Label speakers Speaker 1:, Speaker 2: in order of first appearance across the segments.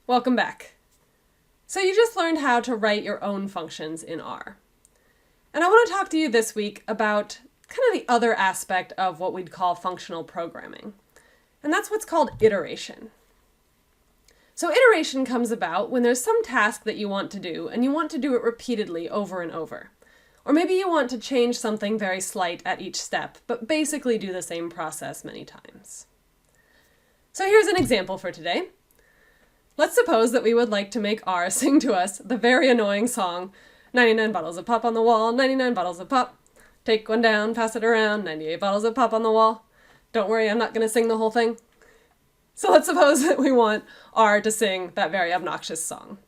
Speaker 1: Welcome back. So you just learned how to write your own functions in R. And I want to talk to you this week about kind of the other aspect of what we'd call functional programming. And that's what's called iteration. So iteration comes about when there's some task that you want to do and you want to do it repeatedly over and over. Or maybe you want to change something very slight at each step, but basically do the same process many times. So here's an example for today. Let's suppose that we would like to make R sing to us the very annoying song, 99 bottles of pop on the wall, 99 bottles of pop. Take one down, pass it around, 98 bottles of pop on the wall. Don't worry, I'm not going to sing the whole thing. So let's suppose that we want R to sing that very obnoxious song.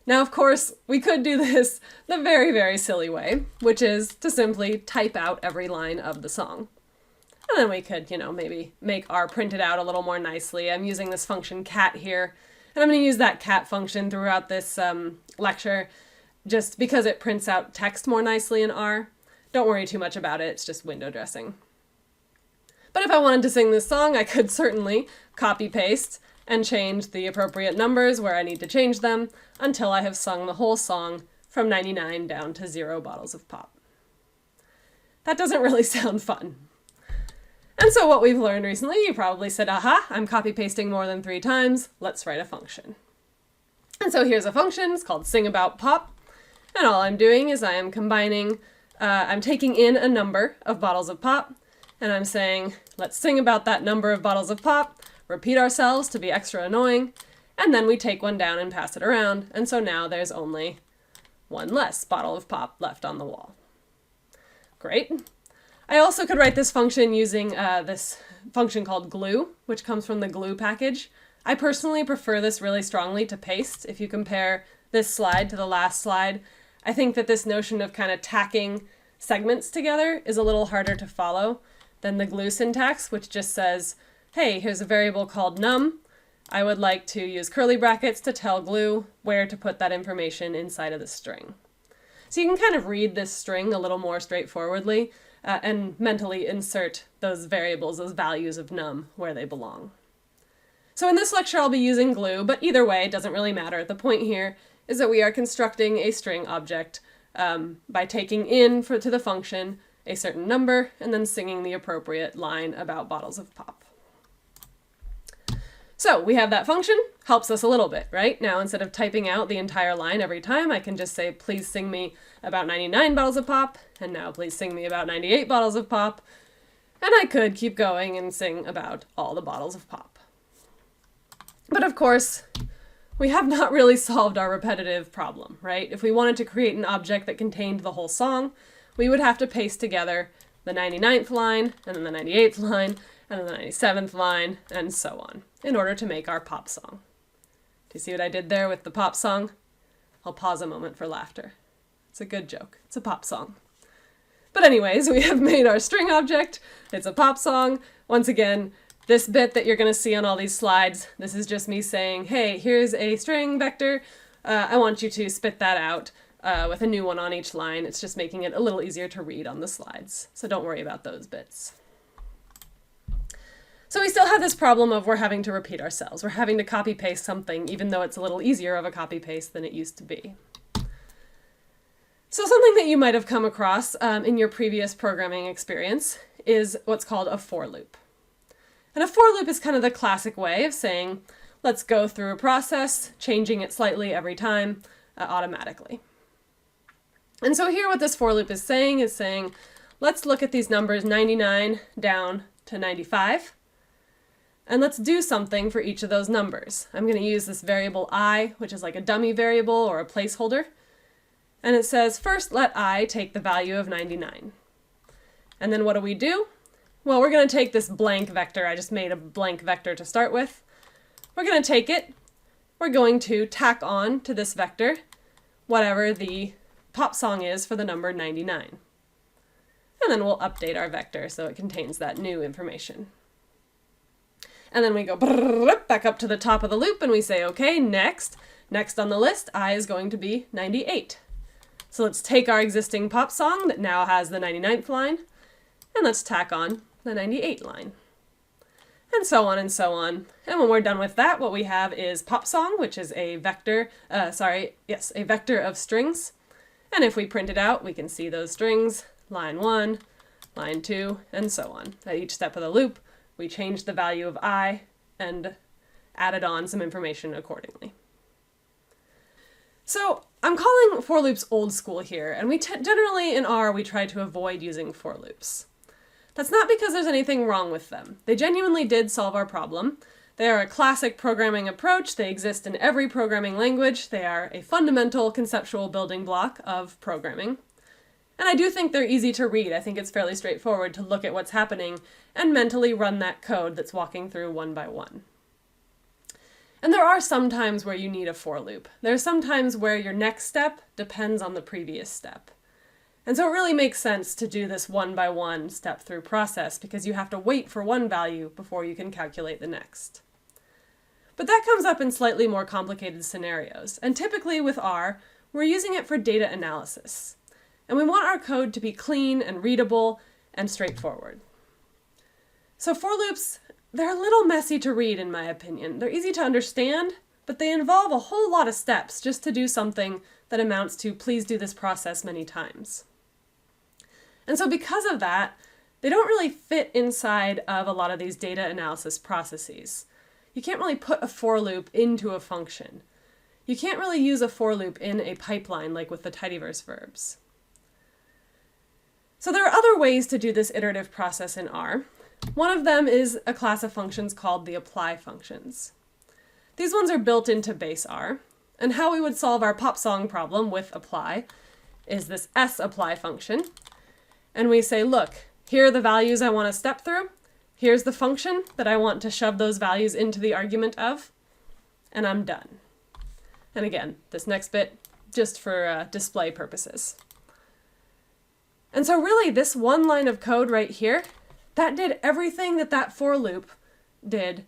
Speaker 1: Now, of course, we could do this the very, very silly way, which is to simply type out every line of the song. And then we could, maybe make R printed out a little more nicely. I'm using this function cat here, and I'm going to use that cat function throughout this lecture just because it prints out text more nicely in R. Don't worry too much about it, it's just window dressing. But if I wanted to sing this song, I could certainly copy-paste and change the appropriate numbers where I need to change them until I have sung the whole song from 99 down to 0 bottles of pop. That doesn't really sound fun. And so what we've learned recently, you probably said, aha, I'm copy-pasting more than 3 times, let's write a function. And so here's a function, it's called sing_about_pop, and all I'm doing is I am combining, I'm taking in a number of bottles of pop, and I'm saying, let's sing about that number of bottles of pop, repeat ourselves to be extra annoying, and then we take one down and pass it around, and so now there's only one less bottle of pop left on the wall. Great. I also could write this function using this function called glue, which comes from the glue package. I personally prefer this really strongly to paste. If you compare this slide to the last slide, I think that this notion of kind of tacking segments together is a little harder to follow than the glue syntax, which just says, hey, here's a variable called num. I would like to use curly brackets to tell glue where to put that information inside of the string. So you can kind of read this string a little more straightforwardly and mentally insert those variables, those values of num, where they belong. So in this lecture I'll be using glue, but either way, it doesn't really matter. The point here is that we are constructing a string object by taking in to the function a certain number and then singing the appropriate line about bottles of pop. So we have that function, helps us a little bit, right? Now instead of typing out the entire line every time, I can just say, please sing me about 99 bottles of pop, and now please sing me about 98 bottles of pop, and I could keep going and sing about all the bottles of pop. But of course, we have not really solved our repetitive problem, right? If we wanted to create an object that contained the whole song, we would have to paste together the 99th line, and then the 98th line, and then the 97th line, and so on, in order to make our pop song. Do you see what I did there with the pop song? I'll pause a moment for laughter. It's a good joke. It's a pop song. But anyways, we have made our string object. It's a pop song. Once again, this bit that you're going to see on all these slides, this is just me saying, hey, here's a string vector. I want you to spit that out with a new one on each line. It's just making it a little easier to read on the slides. So don't worry about those bits. So we still have this problem of we're having to repeat ourselves. We're having to copy paste something even though it's a little easier of a copy paste than it used to be. So something that you might have come across in your previous programming experience is what's called a for loop. And a for loop is kind of the classic way of saying, let's go through a process, changing it slightly every time automatically. And so here what this for loop is saying, let's look at these numbers 99 down to 95. And let's do something for each of those numbers. I'm going to use this variable I, which is like a dummy variable or a placeholder. And it says, first let I take the value of 99. And then what do we do? Well, we're going to take this blank vector. I just made a blank vector to start with. We're going to take it. We're going to tack on to this vector whatever the pop song is for the number 99. And then we'll update our vector so it contains that new information. And then we go back up to the top of the loop and we say, okay, next on the list, I is going to be 98. So let's take our existing pop song that now has the 99th line, and let's tack on the 98 line. and so on and so on. And when we're done with that, what we have is pop song, which is a vector, a vector of strings. And if we print it out, we can see those strings, line 1, line 2, and so on. At each step of the loop, we change the value of I and added on some information accordingly. So I'm calling for loops old school here, and we generally in R we try to avoid using for loops. That's not because there's anything wrong with them. They genuinely did solve our problem. They are a classic programming approach. They exist in every programming language. They are a fundamental conceptual building block of programming. And I do think they're easy to read. I think it's fairly straightforward to look at what's happening and mentally run that code that's walking through one by one. And there are some times where you need a for loop. There are some times where your next step depends on the previous step. And so it really makes sense to do this one by one step through process because you have to wait for one value before you can calculate the next. But that comes up in slightly more complicated scenarios. And typically with R, we're using it for data analysis. And we want our code to be clean and readable and straightforward. So for loops, they're a little messy to read in my opinion. They're easy to understand, but they involve a whole lot of steps just to do something that amounts to please do this process many times. And so because of that, they don't really fit inside of a lot of these data analysis processes. You can't really put a for loop into a function. You can't really use a for loop in a pipeline like with the tidyverse verbs. So there are other ways to do this iterative process in R. One of them is a class of functions called the apply functions. These ones are built into base R, and how we would solve our pop song problem with apply is this sapply function. And we say, look, here are the values I want to step through. Here's the function that I want to shove those values into the argument of, and I'm done. And again, this next bit, just for display purposes. And so really, this one line of code right here, that did everything that that for loop did,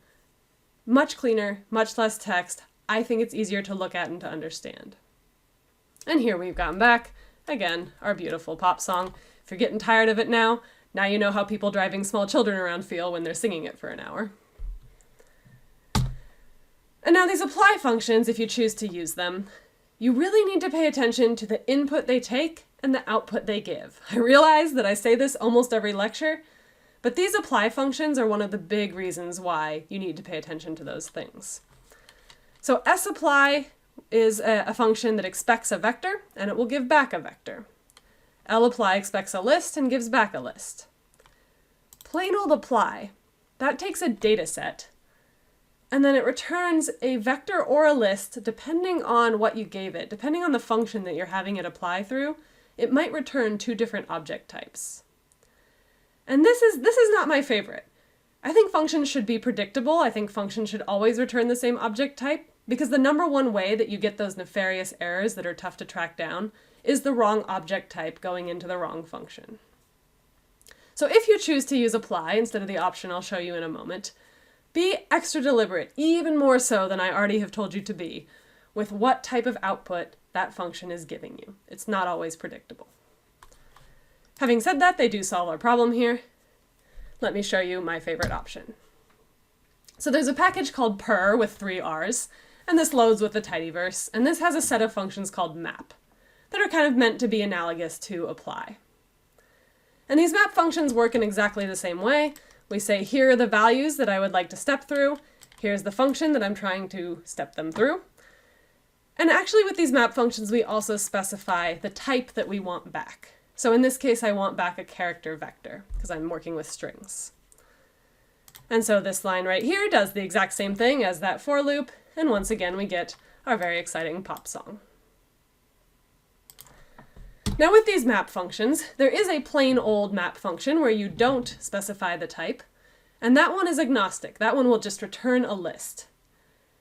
Speaker 1: much cleaner, much less text. I think it's easier to look at and to understand. And here we've gotten back, again, our beautiful pop song. If you're getting tired of it now you know how people driving small children around feel when they're singing it for an hour. And now these apply functions, if you choose to use them, you really need to pay attention to the input they take and the output they give. I realize that I say this almost every lecture, but these apply functions are one of the big reasons why you need to pay attention to those things. So sapply is a function that expects a vector, and it will give back a vector. lapply expects a list and gives back a list. Plain old apply, that takes a data set, and then it returns a vector or a list depending on what you gave it. Depending on the function that you're having it apply through, it might return two different object types. And this is not my favorite. I think functions should be predictable. I think functions should always return the same object type, because the number one way that you get those nefarious errors that are tough to track down is the wrong object type going into the wrong function. So if you choose to use apply instead of the option I'll show you in a moment, be extra deliberate, even more so than I already have told you to be, with what type of output that function is giving you. It's not always predictable. Having said that, they do solve our problem here. Let me show you my favorite option. So there's a package called purrr with 3 R's, and this loads with the tidyverse, and this has a set of functions called map that are kind of meant to be analogous to apply. And these map functions work in exactly the same way. We say, here are the values that I would like to step through. Here's the function that I'm trying to step them through. And actually with these map functions, we also specify the type that we want back. So in this case, I want back a character vector because I'm working with strings. And so this line right here does the exact same thing as that for loop. And once again, we get our very exciting pop song. Now with these map functions, there is a plain old map function where you don't specify the type, and that one is agnostic. That one will just return a list.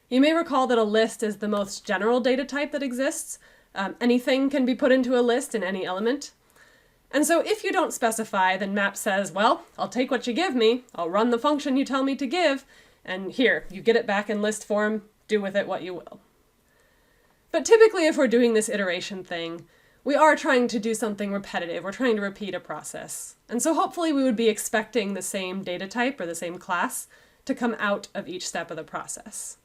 Speaker 1: You may recall that a list is the most general data type that exists. Anything can be put into a list in any element. And so if you don't specify, then map says, well, I'll take what you give me, I'll run the function you tell me to give, and here, you get it back in list form, do with it what you will. But typically if we're doing this iteration thing, we are trying to do something repetitive. We're trying to repeat a process. And so hopefully we would be expecting the same data type or the same class to come out of each step of the process.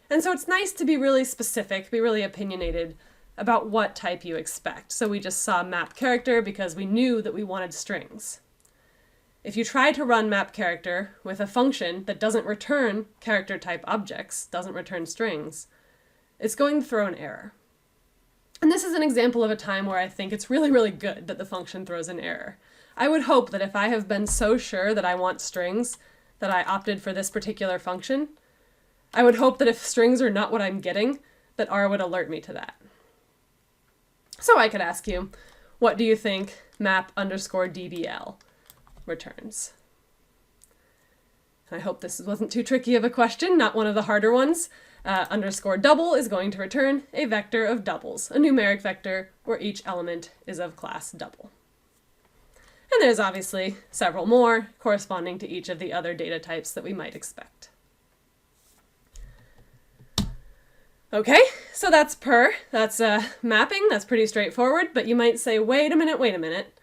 Speaker 1: And so it's nice to be really specific, be really opinionated about what type you expect. So we just saw map character because we knew that we wanted strings. If you try to run map character with a function that doesn't return character type objects, doesn't return strings, it's going to throw an error. And this is an example of a time where I think it's really, really good that the function throws an error. I would hope that if I have been so sure that I want strings that I opted for this particular function, I would hope that if strings are not what I'm getting, that R would alert me to that. So I could ask you, what do you think map_dbl returns? I hope this wasn't too tricky of a question, not one of the harder ones. _double is going to return a vector of doubles, a numeric vector where each element is of class double. And there's obviously several more corresponding to each of the other data types that we might expect. Okay, so that's purrr, that's mapping, that's pretty straightforward, but you might say, wait a minute.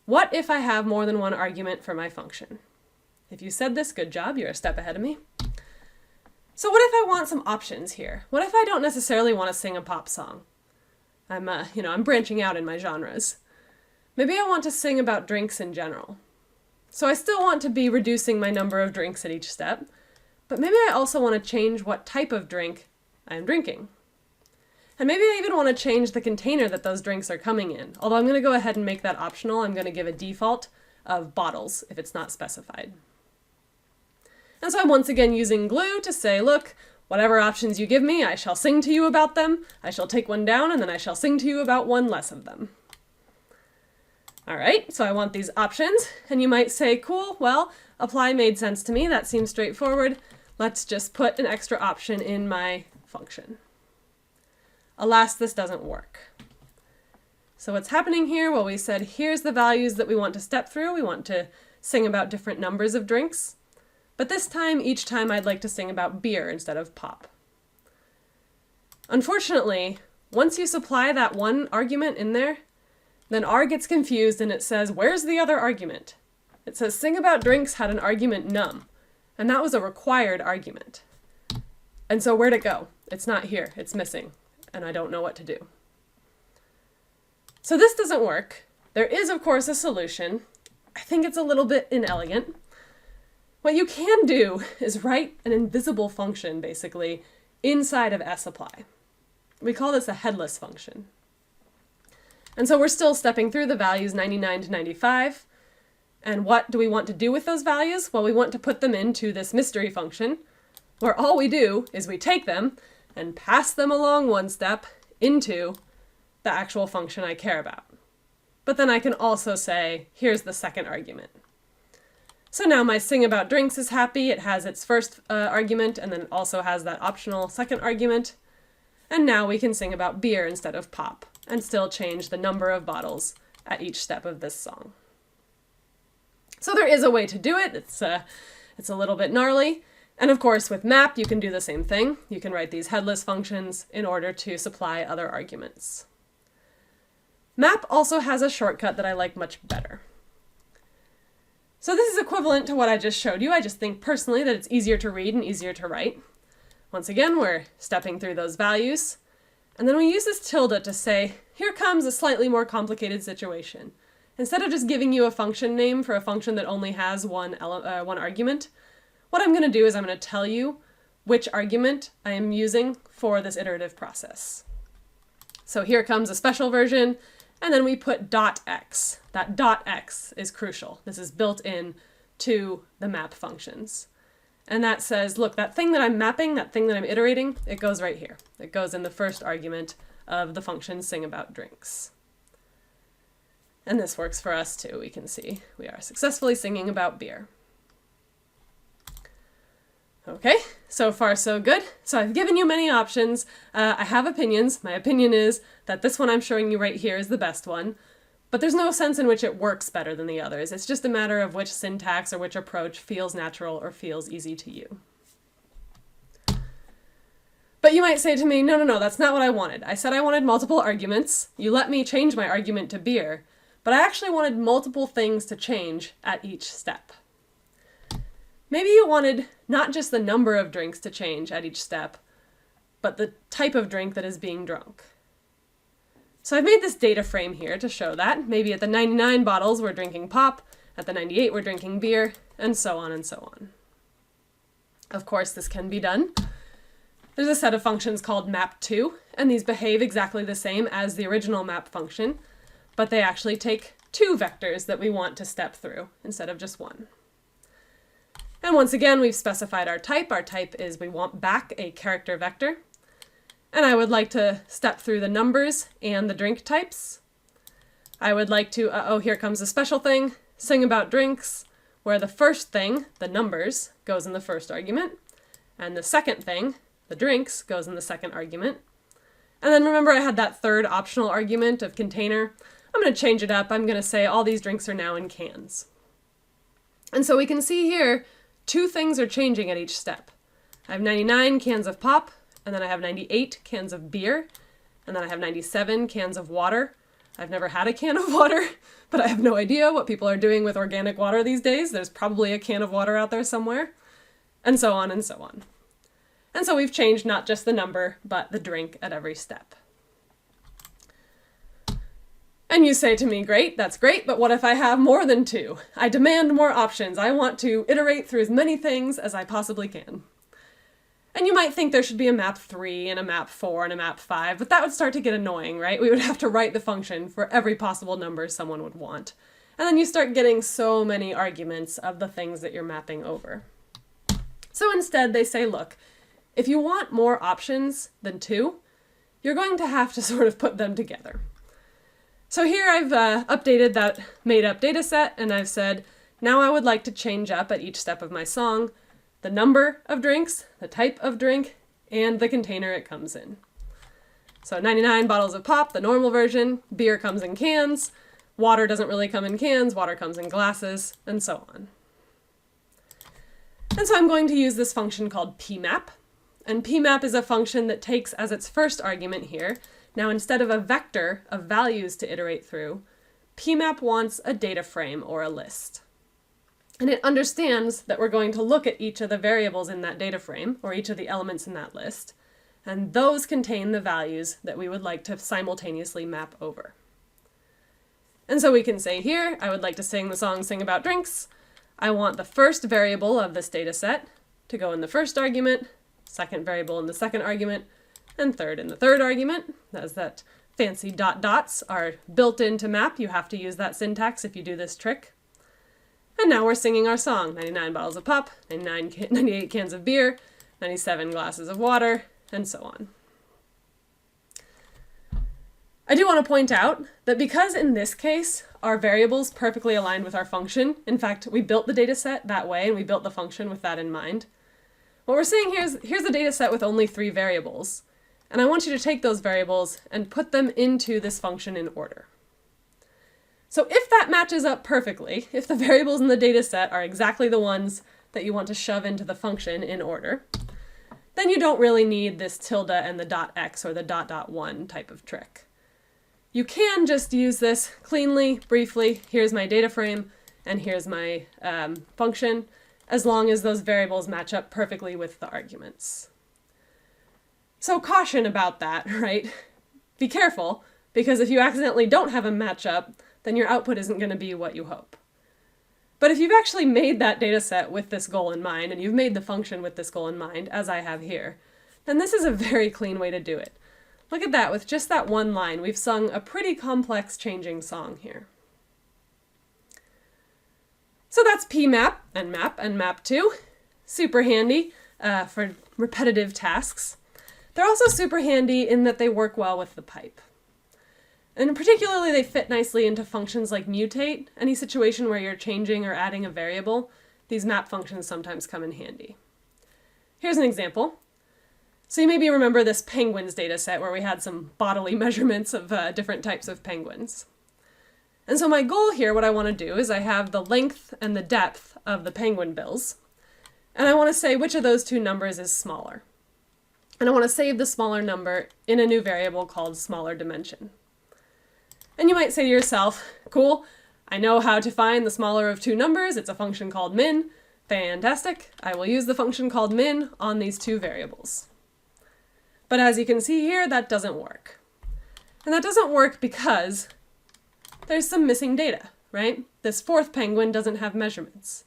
Speaker 1: What if I have more than one argument for my function? If you said this, good job, you're a step ahead of me. So what if I want some options here? What if I don't necessarily want to sing a pop song? I'm branching out in my genres. Maybe I want to sing about drinks in general. So I still want to be reducing my number of drinks at each step, but maybe I also want to change what type of drink I am drinking. And maybe I even want to change the container that those drinks are coming in. Although I'm going to go ahead and make that optional. I'm going to give a default of bottles if it's not specified. And so I'm once again using glue to say, look, whatever options you give me, I shall sing to you about them. I shall take one down and then I shall sing to you about one less of them. All right, so I want these options. And you might say, cool, well, apply made sense to me. That seems straightforward. Let's just put an extra option in my function. Alas, this doesn't work. So what's happening here? Well, we said, here's the values that we want to step through. We want to sing about different numbers of drinks. But this time, each time I'd like to sing about beer instead of pop. Unfortunately, once you supply that one argument in there, then R gets confused and it says, where's the other argument? It says sing about drinks had an argument num, and that was a required argument. And so where'd it go? It's not here, it's missing, and I don't know what to do. So this doesn't work. There is, of course, a solution. I think it's a little bit inelegant. What you can do is write an invisible function, basically, inside of sapply. We call this a headless function. And so we're still stepping through the values 99 to 95. And what do we want to do with those values? Well, we want to put them into this mystery function, where all we do is we take them and pass them along one step into the actual function I care about. But then I can also say, here's the second argument. So now my sing about drinks is happy. It has its first argument and then it also has that optional second argument. And now we can sing about beer instead of pop and still change the number of bottles at each step of this song. So there is a way to do it. It's a little bit gnarly. And of course, with map, you can do the same thing. You can write these headless functions in order to supply other arguments. Map also has a shortcut that I like much better. So this is equivalent to what I just showed you. I just think personally that it's easier to read and easier to write. Once again, we're stepping through those values. And then we use this tilde to say, here comes a slightly more complicated situation. Instead of just giving you a function name for a function that only has one argument, what I'm going to do is I'm going to tell you which argument I am using for this iterative process. So here comes a special version, and then we put .x. That .x is crucial. This is built in to the map functions. And that says, look, that thing that I'm mapping, that thing that I'm iterating, it goes right here. It goes in the first argument of the function sing about drinks. And this works for us too. We can see we are successfully singing about beer. Okay, so far so good. So I've given you many options. I have opinions. My opinion is that this one I'm showing you right here is the best one, but there's no sense in which it works better than the others. It's just a matter of which syntax or which approach feels natural or feels easy to you. But you might say to me, no, that's not what I wanted. I said I wanted multiple arguments. You let me change my argument to beer, but I actually wanted multiple things to change at each step. Maybe you wanted not just the number of drinks to change at each step, but the type of drink that is being drunk. So I've made this data frame here to show that. Maybe at the 99 bottles we're drinking pop, at the 98 we're drinking beer, and so on and so on. Of course, this can be done. There's a set of functions called map2, and these behave exactly the same as the original map function, but they actually take two vectors that we want to step through instead of just one. And once again, we've specified our type. Our type is we want back a character vector. And I would like to step through the numbers and the drink types. I would like to, here comes a special thing, sing about drinks, where the first thing, the numbers, goes in the first argument, and the second thing, the drinks, goes in the second argument. And then remember I had that third optional argument of container. I'm going to change it up. I'm going to say all these drinks are now in cans. And so we can see here, two things are changing at each step. I have 99 cans of pop, and then I have 98 cans of beer, and then I have 97 cans of water. I've never had a can of water, but I have no idea what people are doing with organic water these days. There's probably a can of water out there somewhere, and so on and so on. And so we've changed not just the number, but the drink at every step. And you say to me, great, that's great, but what if I have more than two? I demand more options. I want to iterate through as many things as I possibly can. And you might think there should be a map 3 and a map 4 and a map 5, but that would start to get annoying, right? We would have to write the function for every possible number someone would want. And then you start getting so many arguments of the things that you're mapping over. So instead they say, look, if you want more options than two, you're going to have to sort of put them together. So here I've updated that made up data set, and I've said, now I would like to change up at each step of my song the number of drinks, the type of drink, and the container it comes in. So 99 bottles of pop, the normal version, beer comes in cans, water doesn't really come in cans, water comes in glasses, and so on. And so I'm going to use this function called pmap, and pmap is a function that takes as its first argument here, now instead of a vector of values to iterate through, pmap wants a data frame or a list. And it understands that we're going to look at each of the variables in that data frame, or each of the elements in that list, and those contain the values that we would like to simultaneously map over. And so we can say here, I would like to sing the song Sing About Drinks. I want the first variable of this data set to go in the first argument, second variable in the second argument, and third in the third argument. As that fancy dot dots are built into map, you have to use that syntax if you do this trick. And now we're singing our song, 99 bottles of pop, 98 cans of beer, 97 glasses of water, and so on. I do want to point out that because in this case, our variables perfectly aligned with our function, in fact, we built the data set that way and we built the function with that in mind, what we're saying here is, here's a data set with only 3 variables, and I want you to take those variables and put them into this function in order. So if that matches up perfectly, if the variables in the data set are exactly the ones that you want to shove into the function in order, then you don't really need this tilde and the .x or the .one type of trick. You can just use this cleanly, briefly, here's my data frame, and here's my function, as long as those variables match up perfectly with the arguments. So caution about that, right? Be careful, because if you accidentally don't have a matchup, then your output isn't going to be what you hope. But if you've actually made that data set with this goal in mind, and you've made the function with this goal in mind, as I have here, then this is a very clean way to do it. Look at that, with just that one line, we've sung a pretty complex changing song here. So that's pmap and map2. Super handy for repetitive tasks. They're also super handy in that they work well with the pipe. And particularly they fit nicely into functions like mutate. Any situation where you're changing or adding a variable, these map functions sometimes come in handy. Here's an example. So you maybe remember this penguins data set where we had some bodily measurements of different types of penguins. And so my goal here, what I want to do is I have the length and the depth of the penguin bills. And I want to say which of those two numbers is smaller. And I want to save the smaller number in a new variable called smaller dimension. And you might say to yourself, cool, I know how to find the smaller of two numbers. It's a function called min. Fantastic. I will use the function called min on these two variables. But as you can see here, that doesn't work. And that doesn't work because there's some missing data, right? This fourth penguin doesn't have measurements.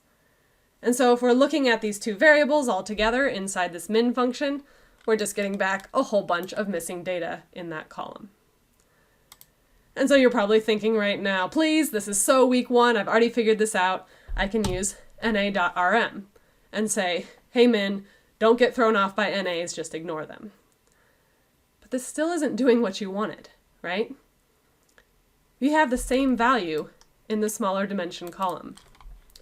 Speaker 1: And so if we're looking at these two variables all together inside this min function, we're just getting back a whole bunch of missing data in that column. And so you're probably thinking right now, please, this is so week one, I've already figured this out. I can use na.rm and say, hey min, don't get thrown off by NAs, just ignore them. But this still isn't doing what you wanted, right? We have the same value in the smaller dimension column.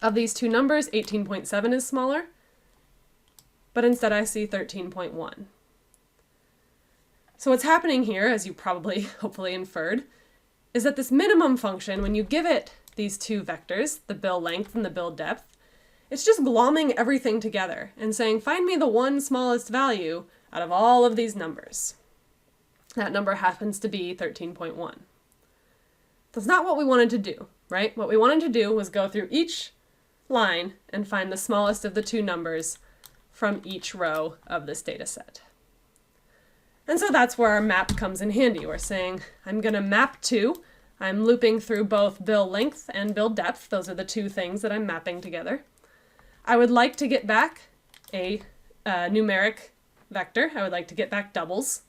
Speaker 1: Of these two numbers, 18.7 is smaller, but instead I see 13.1. So what's happening here, as you probably hopefully inferred, is that this minimum function, when you give it these two vectors, the bill length and the bill depth, it's just glomming everything together and saying, find me the one smallest value out of all of these numbers. That number happens to be 13.1. That's not what we wanted to do, right? What we wanted to do was go through each line and find the smallest of the two numbers from each row of this data set. And so that's where our map comes in handy. We're saying, I'm going to map to, I'm looping through both bill length and bill depth. Those are the two things that I'm mapping together. I would like to get back a numeric vector. I would like to get back doubles.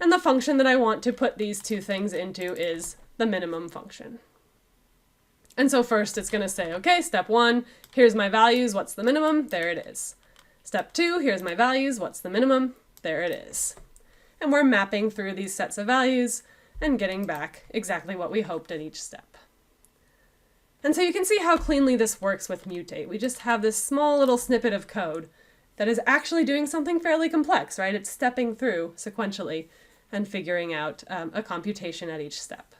Speaker 1: And the function that I want to put these two things into is the minimum function. And so first it's going to say, okay, step one, here's my values, what's the minimum? There it is. Step two, here's my values, what's the minimum? There it is. And we're mapping through these sets of values and getting back exactly what we hoped at each step. And so you can see how cleanly this works with mutate. We just have this small little snippet of code that is actually doing something fairly complex, right? It's stepping through sequentially and figuring out a computation at each step.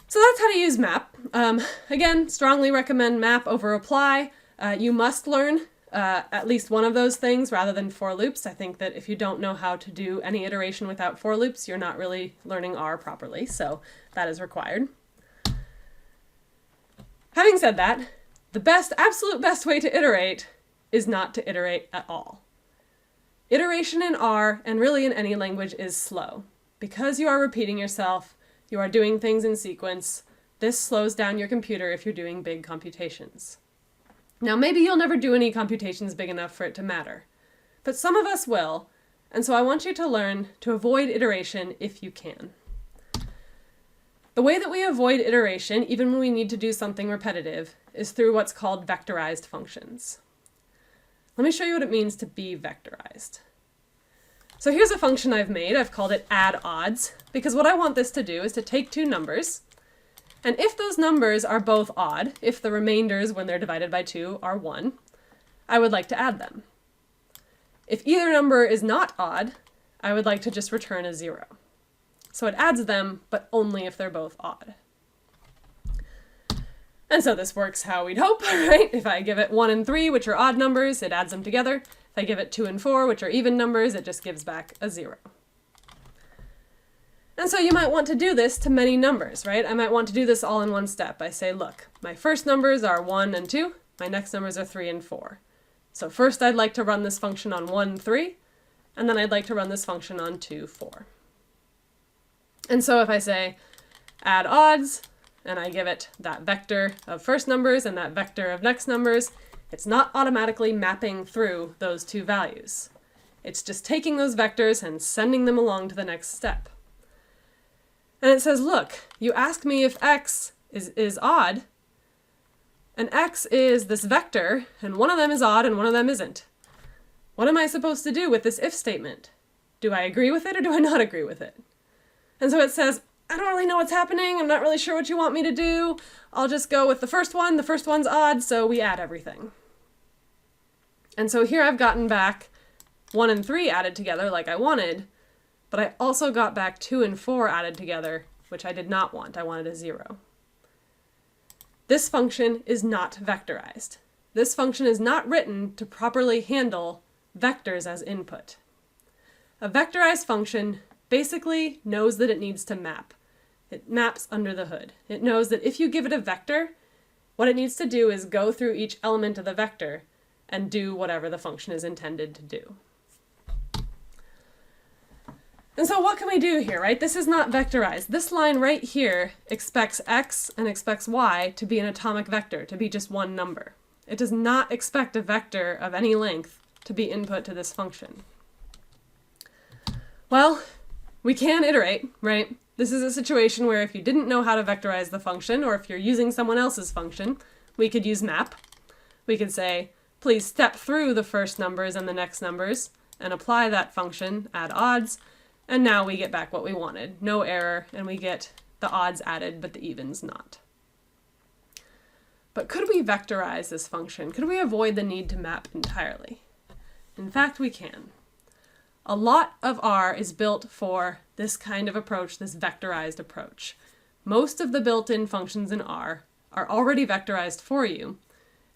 Speaker 1: So that's how to use map. Again, strongly recommend map over apply. You must learn at least one of those things rather than for loops. I think that if you don't know how to do any iteration without for loops, you're not really learning R properly, so that is required. Having said that, the absolute best way to iterate is not to iterate at all. Iteration in R, and really in any language, is slow. Because you are repeating yourself, you are doing things in sequence, this slows down your computer if you're doing big computations. Now, maybe you'll never do any computations big enough for it to matter, but some of us will, and so I want you to learn to avoid iteration if you can. The way that we avoid iteration, even when we need to do something repetitive, is through what's called vectorized functions. Let me show you what it means to be vectorized. So here's a function I've made. I've called it add odds, because what I want this to do is to take two numbers, and if those numbers are both odd, if the remainders when they're divided by 2 are 1, I would like to add them. If either number is not odd, I would like to just return a 0. So it adds them, but only if they're both odd. And so this works how we'd hope, right? If I give it 1 and 3, which are odd numbers, it adds them together. If I give it 2 and 4, which are even numbers, it just gives back a 0. And so you might want to do this to many numbers, right? I might want to do this all in one step. I say, look, my first numbers are 1 and 2. My next numbers are 3 and 4. So first I'd like to run this function on 1, 3, and then I'd like to run this function on 2, 4. And so if I say add odds, and I give it that vector of first numbers and that vector of next numbers, it's not automatically mapping through those two values. It's just taking those vectors and sending them along to the next step. And it says, look, you asked me if x is odd, and x is this vector, and one of them is odd and one of them isn't. What am I supposed to do with this if statement? Do I agree with it or do I not agree with it? And so it says, I don't really know what's happening, I'm not really sure what you want me to do. I'll just go with the first one's odd, so we add everything. And so here I've gotten back 1 and 3 added together like I wanted, but I also got back 2 and 4 added together, which I did not want. I wanted a 0. This function is not vectorized. This function is not written to properly handle vectors as input. A vectorized function basically knows that it needs to map. It maps under the hood. It knows that if you give it a vector, What it needs to do is go through each element of the vector and do whatever the function is intended to do. And so what can we do here, right? This is not vectorized. This line right here expects x and expects y to be an atomic vector, to be just one number. It does not expect a vector of any length to be input to this function. Well, we can iterate, right? This is a situation where if you didn't know how to vectorize the function, or if you're using someone else's function, we could use map. We could say, please step through the first numbers and the next numbers and apply that function, add odds, and now we get back what we wanted. No error, and we get the odds added, but the evens not. But could we vectorize this function? Could we avoid the need to map entirely? In fact, we can. A lot of R is built for this kind of approach, this vectorized approach. Most of the built-in functions in R are already vectorized for you,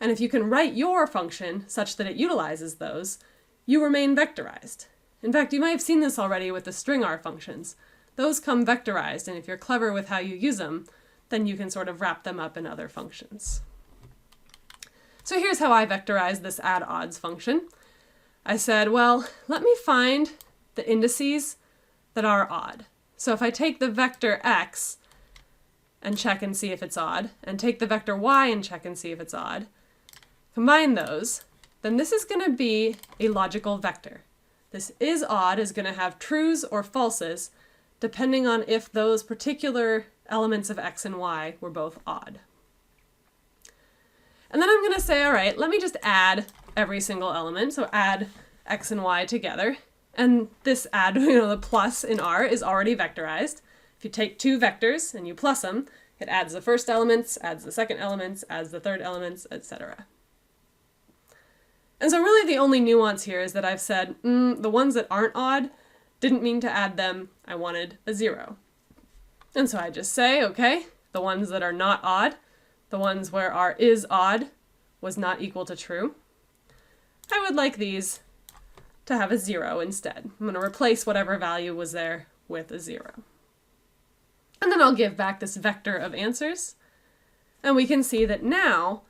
Speaker 1: and if you can write your function such that it utilizes those, you remain vectorized. In fact, you might have seen this already with the string R functions. Those come vectorized, and if you're clever with how you use them, then you can sort of wrap them up in other functions. So here's how I vectorized this add odds function. I said, well, let me find the indices that are odd. So if I take the vector x and check and see if it's odd, and take the vector y and check and see if it's odd, combine those, then this is going to be a logical vector. This is odd is going to have trues or falses, depending on if those particular elements of x and y were both odd. And then I'm going to say, all right, let me just add every single element, so add x and y together. And this add, the plus in R is already vectorized. If you take two vectors and you plus them, it adds the first elements, adds the second elements, adds the third elements, etc. And so really the only nuance here is that I've said, the ones that aren't odd, didn't mean to add them, I wanted a 0. And so I just say, okay, the ones that are not odd, the ones where R is odd was not equal to true, I would like these to have a 0 instead. I'm going to replace whatever value was there with a 0. And then I'll give back this vector of answers, and we can see that now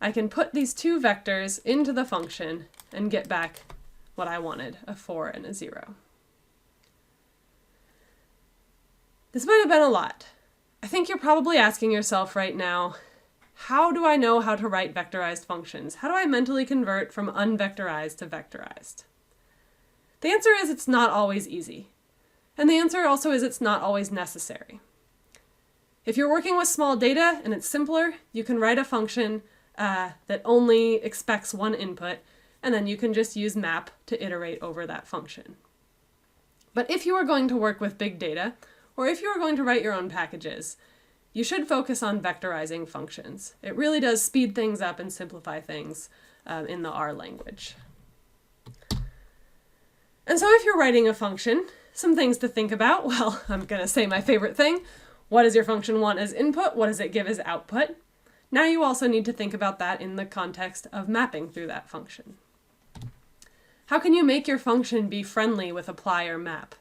Speaker 1: I can put these two vectors into the function and get back what I wanted, a 4 and a 0. This might have been a lot. I think you're probably asking yourself right now, how do I know how to write vectorized functions? How do I mentally convert from unvectorized to vectorized? The answer is it's not always easy. And the answer also is it's not always necessary. If you're working with small data and it's simpler, you can write a function that only expects one input, and then you can just use map to iterate over that function. But if you are going to work with big data, or if you are going to write your own packages, you should focus on vectorizing functions. It really does speed things up and simplify things in the R language. And so if you're writing a function, some things to think about. Well, I'm going to say my favorite thing. What does your function want as input? What does it give as output? Now you also need to think about that in the context of mapping through that function. How can you make your function be friendly with apply or map?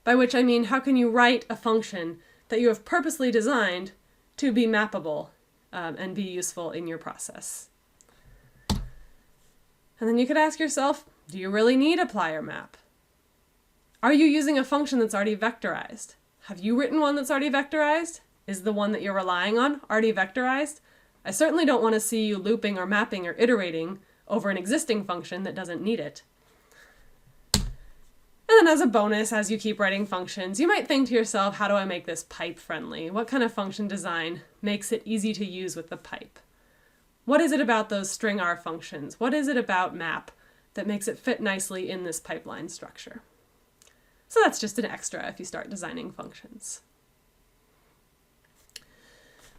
Speaker 1: By which I mean, how can you write a function that you have purposely designed to be mappable and be useful in your process? And then you could ask yourself, do you really need apply or map? Are you using a function that's already vectorized? Have you written one that's already vectorized? Is the one that you're relying on already vectorized? I certainly don't want to see you looping or mapping or iterating over an existing function that doesn't need it. And then as a bonus, as you keep writing functions, you might think to yourself, how do I make this pipe friendly? What kind of function design makes it easy to use with the pipe? What is it about those string R functions? What is it about map that makes it fit nicely in this pipeline structure? So that's just an extra if you start designing functions.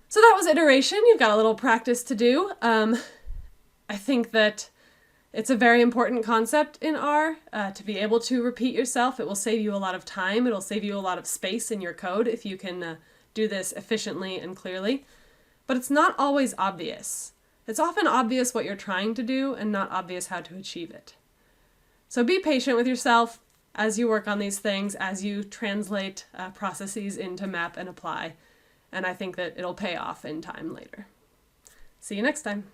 Speaker 1: So that was iteration. You've got a little practice to do. I think that it's a very important concept in R to be able to repeat yourself. It will save you a lot of time. It'll save you a lot of space in your code if you can do this efficiently and clearly. But it's not always obvious. It's often obvious what you're trying to do and not obvious how to achieve it. So be patient with yourself as you work on these things, as you translate processes into map and apply. And I think that it'll pay off in time later. See you next time.